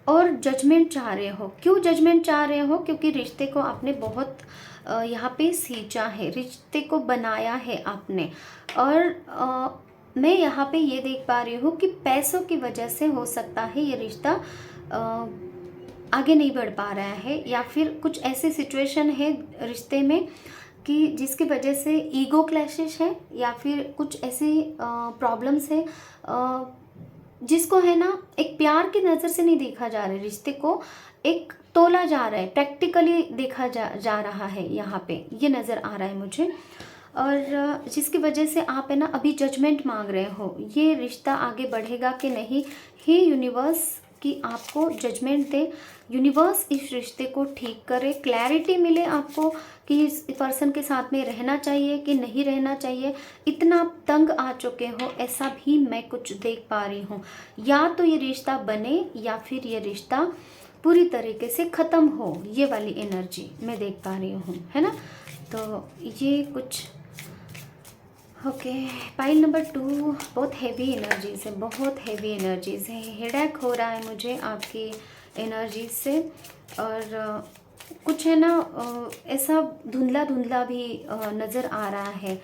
और जजमेंट चाह रहे हो, क्यों जजमेंट चाह रहे हो? क्योंकि रिश्ते को आपने बहुत यहाँ पे सींचा है, रिश्ते को बनाया है आपने। और मैं यहाँ पे ये देख पा रही हूँ कि पैसों की वजह से हो सकता है ये रिश्ता आगे नहीं बढ़ पा रहा है, या फिर कुछ ऐसे सिचुएशन है रिश्ते में कि जिसकी वजह से ईगो क्लैशेस है, या फिर कुछ ऐसी प्रॉब्लम्स है जिसको है ना एक प्यार की नज़र से नहीं देखा जा रहा है, रिश्ते को एक तोला जा रहा है, प्रैक्टिकली देखा जा रहा है, यहाँ पे ये नज़र आ रहा है मुझे। और जिसकी वजह से आप है ना अभी जजमेंट मांग रहे हो, ये रिश्ता आगे बढ़ेगा कि नहीं। हे यूनिवर्स कि आपको जजमेंट दे, यूनिवर्स इस रिश्ते को ठीक करे, क्लैरिटी मिले आपको कि इस पर्सन के साथ में रहना चाहिए कि नहीं रहना चाहिए। इतना आप तंग आ चुके हो, ऐसा भी मैं कुछ देख पा रही हूँ। या तो ये रिश्ता बने या फिर ये रिश्ता पूरी तरीके से ख़त्म हो, ये वाली एनर्जी मैं देख पा रही हूँ, है ना। तो ये कुछ ओके। पाइल नंबर 2 बहुत हैवी एनर्जीज है, बहुत हैवी एनर्जीज है। हेडेक हो रहा है मुझे आपकी एनर्जीज से, और कुछ है ना ऐसा धुंधला धुंधला भी नज़र आ रहा है,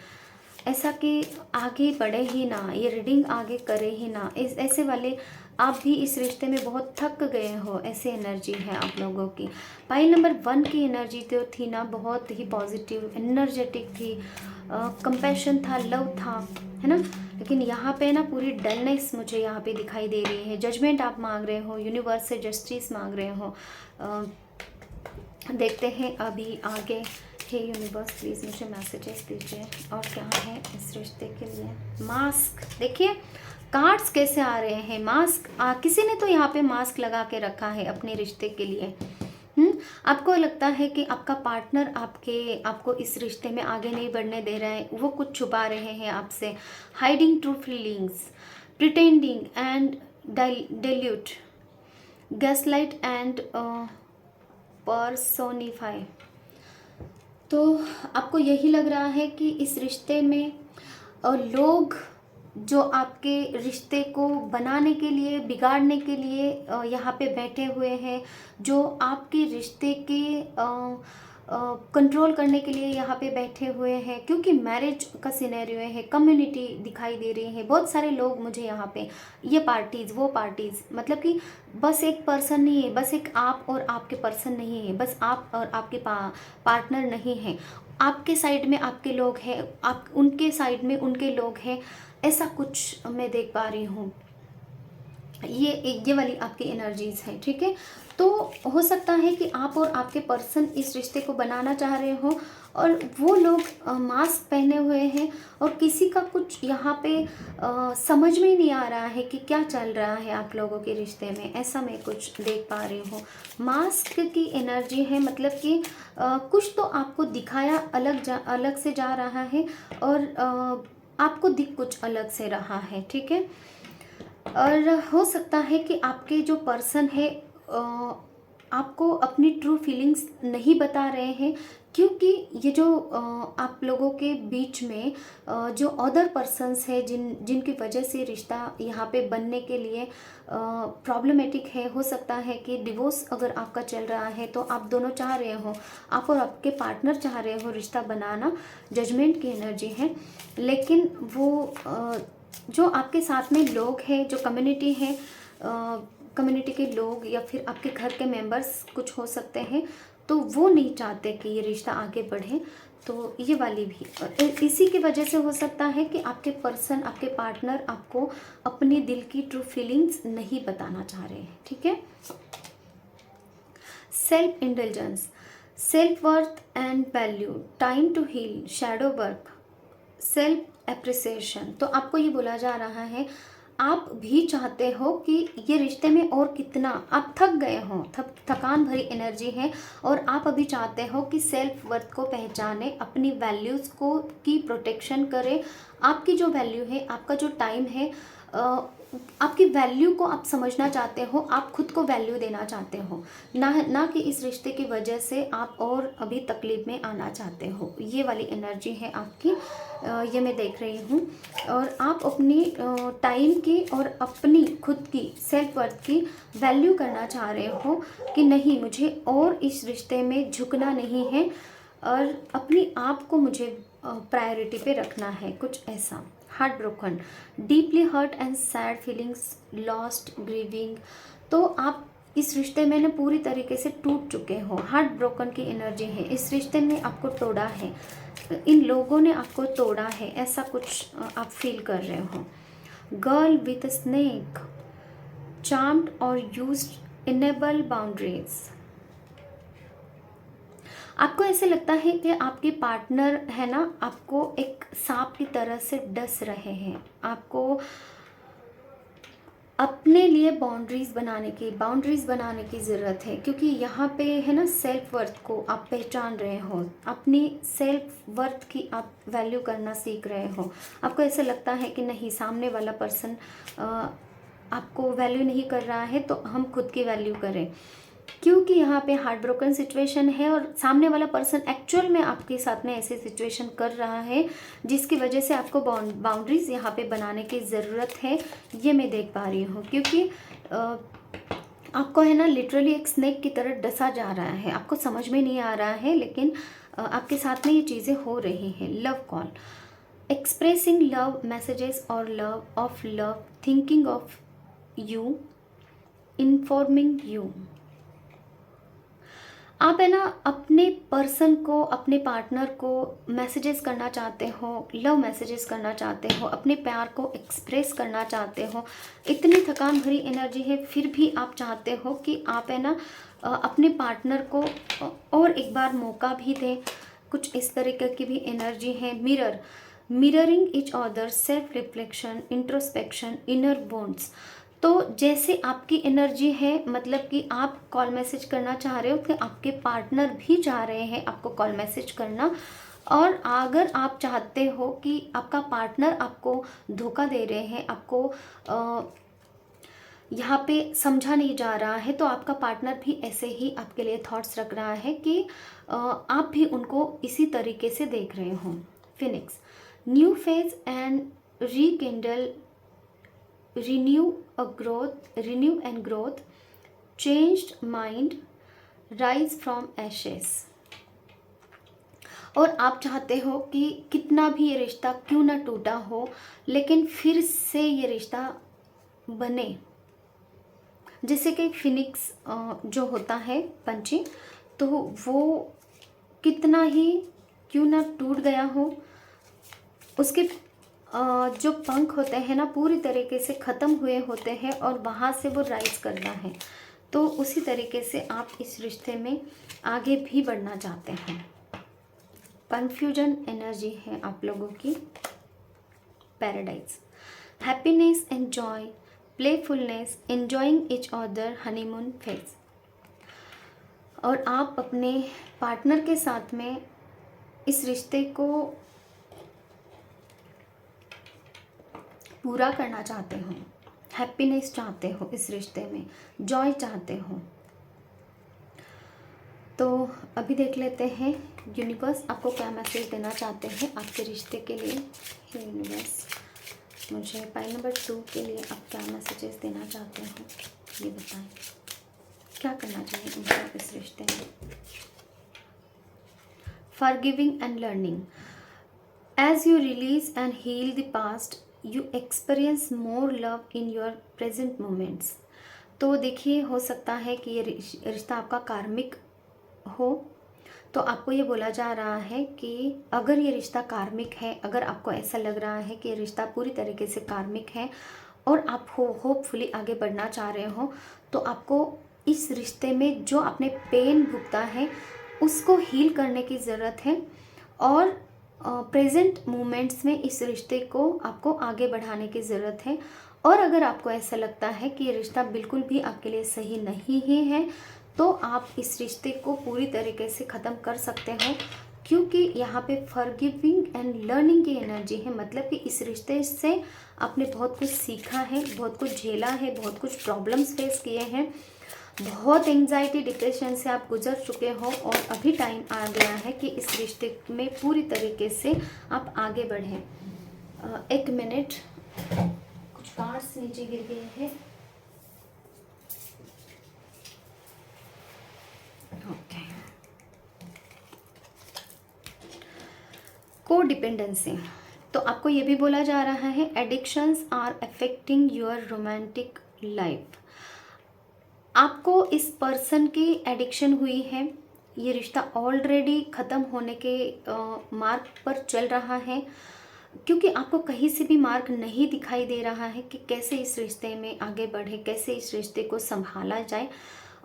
ऐसा कि आगे बढ़े ही ना, ये रीडिंग आगे करे ही ना, इस ऐसे वाले आप भी इस रिश्ते में बहुत थक गए हो, ऐसे एनर्जी है आप लोगों की। पाइल नंबर 1 की एनर्जी तो थी ना बहुत ही पॉजिटिव, एनर्जेटिक थी, कंपैशन था, लव था, है ना। लेकिन यहाँ पे ना पूरी डलनेस मुझे यहाँ पे दिखाई दे रही है। जजमेंट आप मांग रहे हो, यूनिवर्स से जस्टिस मांग रहे हो। देखते हैं अभी आगे हे यूनिवर्स प्लीज़ मुझे मैसेजेस दीजिए और क्या है इस रिश्ते के लिए। मास्क, देखिए कार्ड्स कैसे आ रहे हैं। मास्क, किसी ने तो यहाँ पे मास्क लगा के रखा है अपने रिश्ते के लिए। आपको लगता है कि आपका पार्टनर आपको इस रिश्ते में आगे नहीं बढ़ने दे रहा है, वो कुछ छुपा रहे हैं आपसे। Hiding true feelings, pretending and dilute, gaslight and personify. तो आपको यही लग रहा है कि इस रिश्ते में लोग जो आपके रिश्ते को बनाने के लिए, बिगाड़ने के लिए यहाँ पे बैठे हुए हैं, जो आपके रिश्ते के कंट्रोल करने के लिए यहाँ पे बैठे हुए हैं, क्योंकि मैरिज का सिनेरियो है, कम्युनिटी दिखाई दे रही है, बहुत सारे लोग मुझे यहाँ पे, ये पार्टीज़ वो पार्टीज़, मतलब कि बस एक पर्सन नहीं है, बस एक आप और आपके पर्सन नहीं है, बस आप और आपके पार्टनर नहीं हैं, आपके साइड में आपके लोग हैं, आप उनके साइड में उनके लोग हैं, ऐसा कुछ मैं देख पा रही हूँ। ये वाली आपकी एनर्जीज है, ठीक है। तो हो सकता है कि आप और आपके पर्सन इस रिश्ते को बनाना चाह रहे हो और वो लोग मास्क पहने हुए हैं और किसी का कुछ यहाँ पे समझ में ही नहीं आ रहा है कि क्या चल रहा है आप लोगों के रिश्ते में, ऐसा मैं कुछ देख पा रही हूँ। मास्क की एनर्जी है, मतलब कि कुछ तो आपको दिखाया अलग से जा रहा है और आपको दिख कुछ अलग से रहा है, ठीक है। और हो सकता है कि आपके जो पर्सन है आपको अपनी ट्रू फीलिंग्स नहीं बता रहे हैं, क्योंकि ये जो आप लोगों के बीच में जो अदर पर्सन्स है जिनकी वजह से रिश्ता यहाँ पे बनने के लिए प्रॉब्लमेटिक है। हो सकता है कि डिवोर्स अगर आपका चल रहा है तो आप दोनों चाह रहे हो, आप और आपके पार्टनर चाह रहे हो रिश्ता बनाना, जजमेंट की एनर्जी है। लेकिन वो जो आपके साथ में लोग हैं, जो कम्युनिटी है, कम्युनिटी के लोग या फिर आपके घर के मेंबर्स कुछ हो सकते हैं, तो वो नहीं चाहते कि ये रिश्ता आगे बढ़े। तो ये वाली भी इसी की वजह से हो सकता है कि आपके पर्सन, आपके पार्टनर आपको अपनी दिल की ट्रू फीलिंग्स नहीं बताना चाह रहे हैं, ठीक है। Self indulgence, self worth and value, time to heal, shadow work, self appreciation. तो आपको ये बोला जा रहा है आप भी चाहते हो कि ये रिश्ते में और कितना, आप थक गए हो, थकान भरी एनर्जी है और आप अभी चाहते हो कि सेल्फ वर्थ को पहचाने, अपनी वैल्यूज़ को की प्रोटेक्शन करें। आपकी जो वैल्यू है, आपका जो टाइम है, आपकी वैल्यू को आप समझना चाहते हो, आप खुद को वैल्यू देना चाहते हो, ना कि इस रिश्ते की वजह से आप और अभी तकलीफ में आना चाहते हो। ये वाली एनर्जी है आपकी, ये मैं देख रही हूँ। और आप अपनी टाइम की और अपनी खुद की सेल्फ वर्थ की वैल्यू करना चाह रहे हो कि नहीं, मुझे और इस रिश्ते में झुकना नहीं है और अपनी आप को मुझे प्रायोरिटी पे रखना है, कुछ ऐसा। Heart broken, deeply hurt and sad feelings, lost, grieving. तो आप इस रिश्ते में ना पूरी तरीके से टूट चुके हो, हार्ट ब्रोकन की एनर्जी है। इस रिश्ते ने आपको तोड़ा है, इन लोगों ने आपको तोड़ा है, ऐसा कुछ आप फील कर रहे हो। गर्ल विथ स्नेक, चार्म्ड और यूज्ड, इनेबल बाउंड्रीज। आपको ऐसे लगता है कि आपके पार्टनर है ना, आपको एक सांप की तरह से डस रहे हैं। आपको अपने लिए बाउंड्रीज़ बनाने की ज़रूरत है, क्योंकि यहाँ पे है ना सेल्फ वर्थ को आप पहचान रहे हो, अपनी सेल्फ वर्थ की आप वैल्यू करना सीख रहे हो। आपको ऐसा लगता है कि नहीं, सामने वाला पर्सन आपको वैल्यू नहीं कर रहा है, तो हम खुद की वैल्यू करें, क्योंकि यहाँ पे हार्ट ब्रोकन सिचुएशन है और सामने वाला पर्सन एक्चुअल में आपके साथ में ऐसे सिचुएशन कर रहा है जिसकी वजह से आपको बाउंड्रीज यहाँ पे बनाने की ज़रूरत है, ये मैं देख पा रही हूँ। क्योंकि आपको है ना लिटरली एक स्नेक की तरह डसा जा रहा है, आपको समझ में नहीं आ रहा है, लेकिन आपके साथ में ये चीज़ें हो रही हैं। Love call, expressing love messages और love, thinking of you, informing you. आप है ना अपने पर्सन को, अपने पार्टनर को मैसेजेस करना चाहते हो, लव मैसेजेस करना चाहते हो, अपने प्यार को एक्सप्रेस करना चाहते हो। इतनी थकान भरी एनर्जी है, फिर भी आप चाहते हो कि आप है ना अपने पार्टनर को और एक बार मौका भी दें, कुछ इस तरीके की भी एनर्जी है। Mirroring each other, self reflection, introspection, inner bonds. तो जैसे आपकी एनर्जी है, मतलब कि आप कॉल मैसेज करना चाह रहे हो कि आपके पार्टनर भी चाह रहे हैं आपको कॉल मैसेज करना, और अगर आप चाहते हो कि आपका पार्टनर आपको धोखा दे रहे हैं, आपको यहाँ पे समझा नहीं जा रहा है, तो आपका पार्टनर भी ऐसे ही आपके लिए थॉट्स रख रहा है कि आप भी उनको इसी तरीके से देख रहे हो। Phoenix, new phase and rekindle, renew and growth, changed mind, rise from ashes. और आप चाहते हो कि कितना भी ये रिश्ता क्यों ना टूटा हो, लेकिन फिर से ये रिश्ता बने। जैसे कि फिनिक्स जो होता है पंछी, तो वो कितना ही क्यों ना टूट गया हो, उसके जो पंख होते हैं ना पूरी तरीके से ख़त्म हुए होते हैं और वहाँ से वो राइज करता है। तो उसी तरीके से आप इस रिश्ते में आगे भी बढ़ना चाहते हैं। कन्फ्यूजन एनर्जी है आप लोगों की। Paradise, happiness and Joy, playfulness, enjoying each other, honeymoon phase. और आप अपने पार्टनर के साथ में इस रिश्ते को पूरा करना चाहते हो, हैप्पीनेस चाहते हो इस रिश्ते में, जॉय चाहते हो। तो अभी देख लेते हैं यूनिवर्स आपको क्या मैसेज देना चाहते हैं आपके रिश्ते के लिए। यूनिवर्स, मुझे पाइल नंबर 2 के लिए आप क्या मैसेजेस देना चाहते हो ये बताएं। क्या करना चाहिए उनको इस रिश्ते में। Forgiving and learning, as you release and heal the past, you experience more love in your present moments. तो देखिए, हो सकता है कि ये रिश्ता आपका कार्मिक हो, तो आपको ये बोला जा रहा है कि अगर ये रिश्ता कार्मिक है, अगर आपको ऐसा लग रहा है कि ये रिश्ता पूरी तरीके से कार्मिक है और आप होपफुली आगे बढ़ना चाह रहे हो, तो आपको इस रिश्ते में जो आपने पेन भुगता है उसको हील करने की ज़रूरत है, और प्रेजेंट मोमेंट्स में इस रिश्ते को आपको आगे बढ़ाने की ज़रूरत है। और अगर आपको ऐसा लगता है कि ये रिश्ता बिल्कुल भी आपके लिए सही नहीं ही है, तो आप इस रिश्ते को पूरी तरीके से ख़त्म कर सकते हो, क्योंकि यहाँ पे फॉरगिविंग एंड लर्निंग की एनर्जी है। मतलब कि इस रिश्ते से आपने बहुत कुछ सीखा है, बहुत कुछ झेला है, बहुत कुछ प्रॉब्लम्स फेस किए हैं, बहुत एंजाइटी डिप्रेशन से आप गुजर चुके हो, और अभी टाइम आ गया है कि इस रिश्ते में पूरी तरीके से आप आगे बढ़ें। एक मिनट, कुछ कार्ड्स नीचे गिर गए हैं। ओके, को डिपेंडेंसी, तो आपको ये भी बोला जा रहा है addictions are affecting your romantic life. आपको इस पर्सन की एडिक्शन हुई है, ये रिश्ता ऑलरेडी ख़त्म होने के मार्ग पर चल रहा है, क्योंकि आपको कहीं से भी मार्ग नहीं दिखाई दे रहा है कि कैसे इस रिश्ते में आगे बढ़े, कैसे इस रिश्ते को संभाला जाए।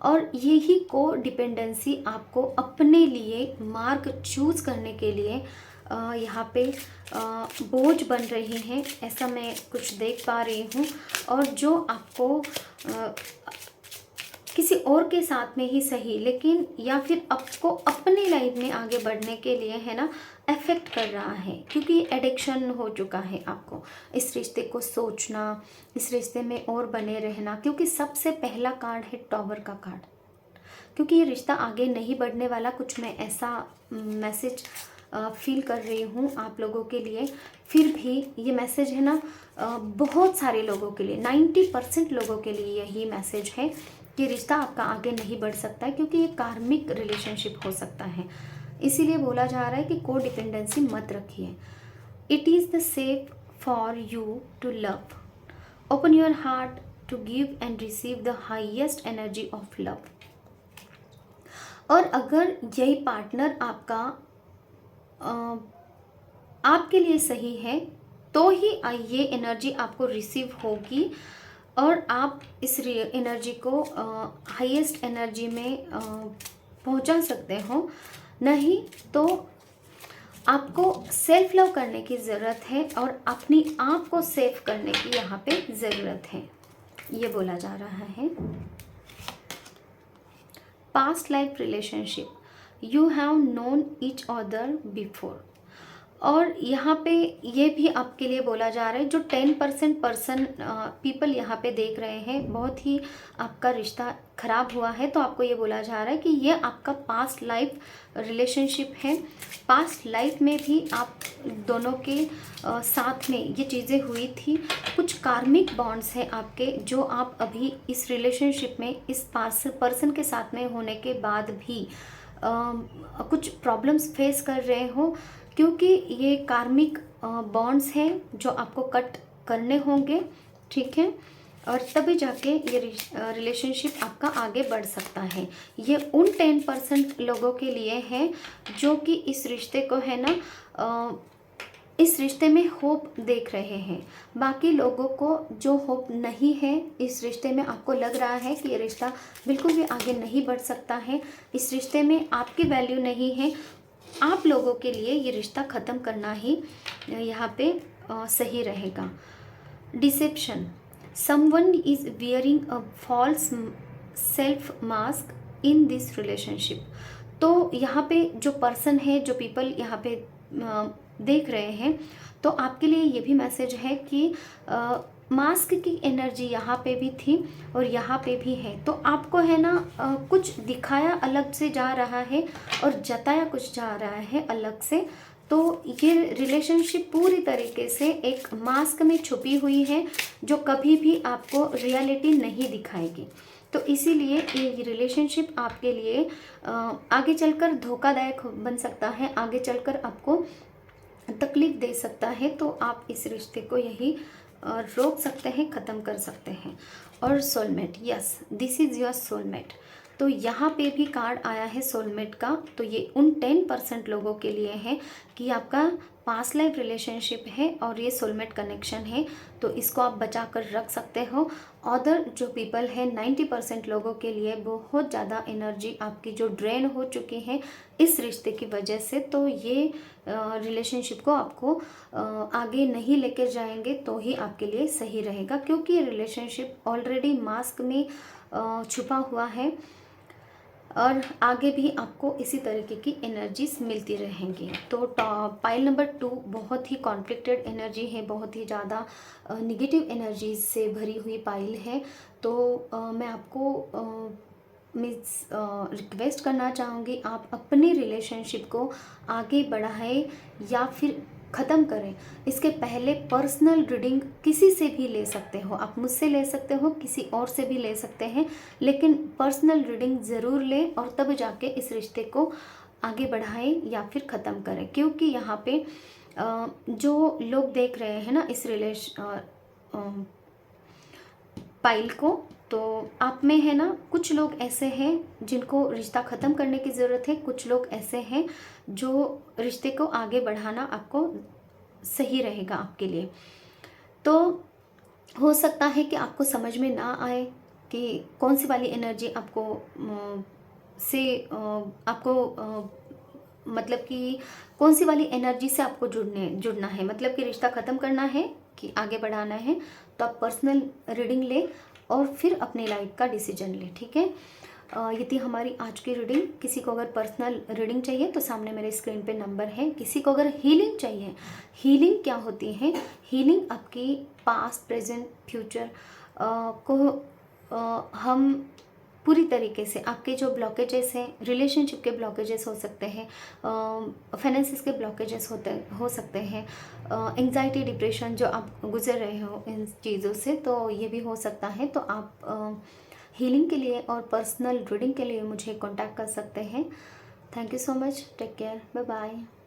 और यही को डिपेंडेंसी आपको अपने लिए मार्ग चूज़ करने के लिए यहाँ पे बोझ बन रही हैं, ऐसा मैं कुछ देख पा रही हूँ। और जो आपको किसी और के साथ में ही सही, लेकिन या फिर आपको अपनी लाइफ में आगे बढ़ने के लिए है ना अफेक्ट कर रहा है, क्योंकि एडिक्शन हो चुका है आपको इस रिश्ते को सोचना, इस रिश्ते में और बने रहना। क्योंकि सबसे पहला कार्ड है टॉवर का कार्ड, क्योंकि ये रिश्ता आगे नहीं बढ़ने वाला, कुछ मैं ऐसा मैसेज फील कर रही हूँ आप लोगों के लिए। फिर भी ये मैसेज है ना बहुत सारे लोगों के लिए, 90% लोगों के लिए यही मैसेज है कि रिश्ता आपका आगे नहीं बढ़ सकता है, क्योंकि ये कार्मिक रिलेशनशिप हो सकता है। इसीलिए बोला जा रहा है कि को डिपेंडेंसी मत रखिए। It is the safe for you to love, open your heart to give and receive the highest energy of love. और अगर यही पार्टनर आपका आपके लिए सही है, तो ही ये एनर्जी आपको रिसीव होगी और आप इस एनर्जी को हाईएस्ट एनर्जी में पहुंचा सकते हो। नहीं तो आपको सेल्फ लव करने की ज़रूरत है और अपनी आप को सेफ करने की यहाँ पे ज़रूरत है, ये बोला जा रहा है। Past life relationship, you have known each other before. और यहाँ पे ये भी आपके लिए बोला जा रहा है, जो 10% पीपल यहाँ पे देख रहे हैं, बहुत ही आपका रिश्ता ख़राब हुआ है, तो आपको ये बोला जा रहा है कि ये आपका पास्ट लाइफ रिलेशनशिप है। पास्ट लाइफ में भी आप दोनों के साथ में ये चीज़ें हुई थी। कुछ कार्मिक बॉन्ड्स हैं आपके, जो आप अभी इस रिलेशनशिप में इस पर्सन के साथ में होने के बाद भी कुछ प्रॉब्लम्स फेस कर रहे हो, क्योंकि ये कार्मिक बॉन्ड्स हैं जो आपको कट करने होंगे, ठीक है। और तभी जाके ये रिलेशनशिप आपका आगे बढ़ सकता है। ये उन 10% लोगों के लिए है जो कि इस रिश्ते को है ना इस रिश्ते में होप देख रहे हैं। बाकी लोगों को जो होप नहीं है इस रिश्ते में, आपको लग रहा है कि ये रिश्ता बिल्कुल भी आगे नहीं बढ़ सकता है, इस रिश्ते में आपकी वैल्यू नहीं है, आप लोगों के लिए ये रिश्ता ख़त्म करना ही यहाँ पे सही रहेगा। Deception, someone is wearing a false self mask in this relationship. तो यहाँ पे जो पर्सन है, जो पीपल यहाँ पे देख रहे हैं, तो आपके लिए ये भी मैसेज है कि मास्क की एनर्जी यहाँ पे भी थी और यहाँ पे भी है। तो आपको है ना कुछ दिखाया अलग से जा रहा है और जताया कुछ जा रहा है अलग से। तो ये रिलेशनशिप पूरी तरीके से एक मास्क में छुपी हुई है, जो कभी भी आपको रियलिटी नहीं दिखाएगी। तो इसीलिए ये रिलेशनशिप आपके लिए आगे चलकर धोखादायक बन सकता है, आगे चलकर आपको तकलीफ दे सकता है। तो आप इस रिश्ते को यही रोक सकते हैं, ख़त्म कर सकते हैं। और soulmate, yes this is your soulmate. तो यहाँ पे भी कार्ड आया है सोलमेट का। तो ये उन 10% लोगों के लिए है कि आपका पास्ट लाइफ रिलेशनशिप है और ये सोलमेट कनेक्शन है, तो इसको आप बचा कर रख सकते हो। अदर जो पीपल है 90% लोगों के लिए बहुत ज़्यादा एनर्जी आपकी जो ड्रेन हो चुकी है इस रिश्ते की वजह से, तो ये रिलेशनशिप को आपको आगे नहीं लेकर जाएंगे तो ही आपके लिए सही रहेगा, क्योंकि ये रिलेशनशिप ऑलरेडी मास्क में छुपा हुआ है और आगे भी आपको इसी तरीके की एनर्जीज मिलती रहेंगी। तो पाइल नंबर 2 बहुत ही कॉन्फ्लिक्टेड एनर्जी है, बहुत ही ज़्यादा निगेटिव एनर्जीज से भरी हुई पाइल है। तो मैं आपको रिक्वेस्ट करना चाहूँगी, आप अपने रिलेशनशिप को आगे बढ़ाएं या फिर ख़त्म करें। इसके पहले पर्सनल रीडिंग किसी से भी ले सकते हो, आप मुझसे ले सकते हो, किसी और से भी ले सकते हैं, लेकिन पर्सनल रीडिंग ज़रूर लें और तब जाके इस रिश्ते को आगे बढ़ाएं या फिर ख़त्म करें। क्योंकि यहाँ पे जो लोग देख रहे हैं ना इस पाइल को, तो आप में है ना कुछ लोग ऐसे हैं जिनको रिश्ता ख़त्म करने की ज़रूरत है, कुछ लोग ऐसे हैं जो रिश्ते को आगे बढ़ाना आपको सही रहेगा आपके लिए। तो हो सकता है कि आपको समझ में ना आए कि कौन सी वाली एनर्जी आपको मतलब कि कौन सी वाली एनर्जी से आपको जुड़ना है, मतलब कि रिश्ता ख़त्म करना है कि आगे बढ़ाना है। तो आप पर्सनल रीडिंग ले और फिर अपनी लाइफ का डिसीजन ले, ठीक है। ये थी हमारी आज की रीडिंग। किसी को अगर पर्सनल रीडिंग चाहिए तो सामने मेरे स्क्रीन पे नंबर है। किसी को अगर हीलिंग चाहिए, हीलिंग क्या होती है, हीलिंग आपकी पास्ट प्रेजेंट फ्यूचर को हम पूरी तरीके से, आपके जो ब्लॉकेजेस हैं, रिलेशनशिप के ब्लॉकेजेस हो सकते हैं, फाइनेंसिस के ब्लॉकेजेस हो सकते हैं, एंग्जाइटी डिप्रेशन जो आप गुजर रहे हो इन चीज़ों से, तो ये भी हो सकता है। तो आप हीलिंग के लिए और पर्सनल रीडिंग के लिए मुझे कांटेक्ट कर सकते हैं। Thank you so much, take care, bye bye.